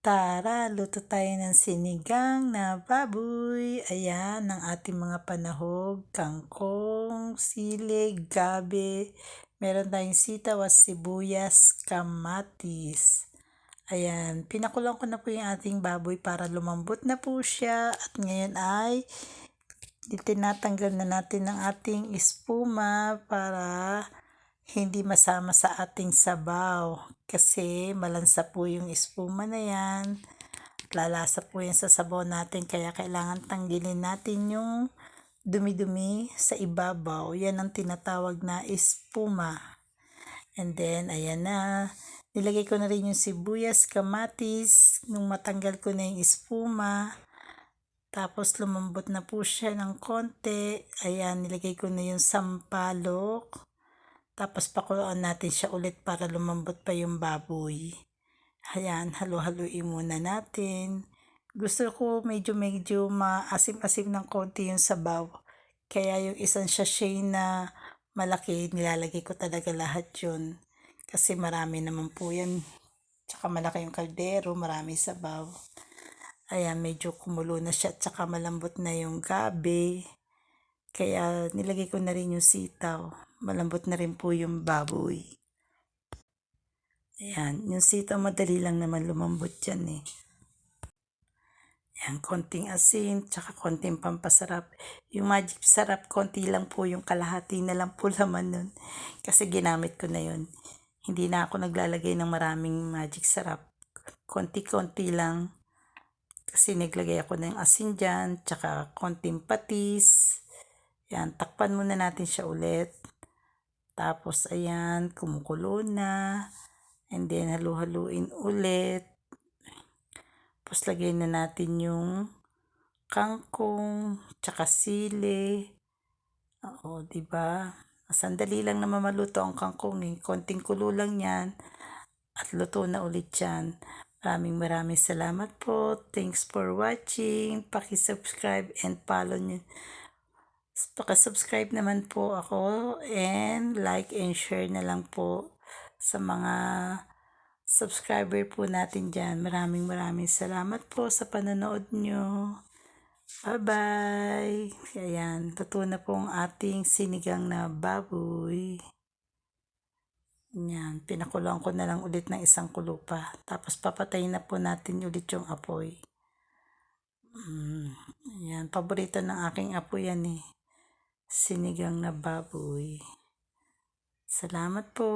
Tara, luto tayo ng sinigang na baboy. Ayan, ng ating mga panahog, kangkong, sili, gabi. Meron tayong sitawas, sibuyas, kamatis. Ayan, pinakulang ko na po yung ating baboy para lumambot na po siya. At ngayon ay tinatanggal na natin ang ating espuma para hindi masama sa ating sabaw kasi malansa po yung espuma na yan. Lalasa po yan sa sabaw natin kaya kailangan tanggalin natin yung dumi-dumi sa ibabaw. Yan ang tinatawag na espuma. And then, ayan na. Nilagay ko na rin yung sibuyas, kamatis, nung matanggal ko na yung espuma. Tapos lumambot na po siya ng konti. Ayan, nilagay ko na yung sampalok. Tapos pakuluan natin siya ulit para lumambot pa yung baboy. Ayan, halo-haluin muna natin. Gusto ko medyo maasim-asim ng konti yung sabaw. Kaya yung isang sachet na malaki, nilalagay ko talaga lahat yun. Kasi marami naman po yan. Tsaka malaki yung kaldero, marami sabaw. Ayan, medyo kumulo na siya. Tsaka malambot na yung gabi. Kaya nilagay ko na rin yung sitaw. Malambot na rin po yung baboy. Ayan, yung sitaw madali lang naman lumambot yan eh. Ayan, konting asin, tsaka konting pampasarap. Yung magic sarap, konti lang po yung kalahati na lang po laman nun. Kasi ginamit ko na yun. Hindi na ako naglalagay ng maraming magic sarap. Konti-konti lang. Kasi naglagay ako ng asin dyan, tsaka konting patis. Ayan, takpan muna natin siya ulit. Tapos, ayan, kumukulo na. And then, halu-haluin ulit. Tapos, lagay na natin yung kangkong, tsaka sili. Oo, diba? Sandali lang naman maluto ang kangkong eh. Konting kulo lang yan. At luto na ulit yan. Maraming salamat po. Thanks for watching. Paki-subscribe and follow nyo. Paki-subscribe naman po ako and like and share na lang po sa mga subscriber po natin dyan. Maraming salamat po sa panonood nyo. Bye-bye! Ayan, luto na po ang ating sinigang na baboy. Ayan, pinakulang ko na lang ulit ng isang kulo pa. Tapos papatayin na po natin ulit yung apoy. Ayan, paborito ng aking apo yan eh. Sinigang na baboy. Salamat po.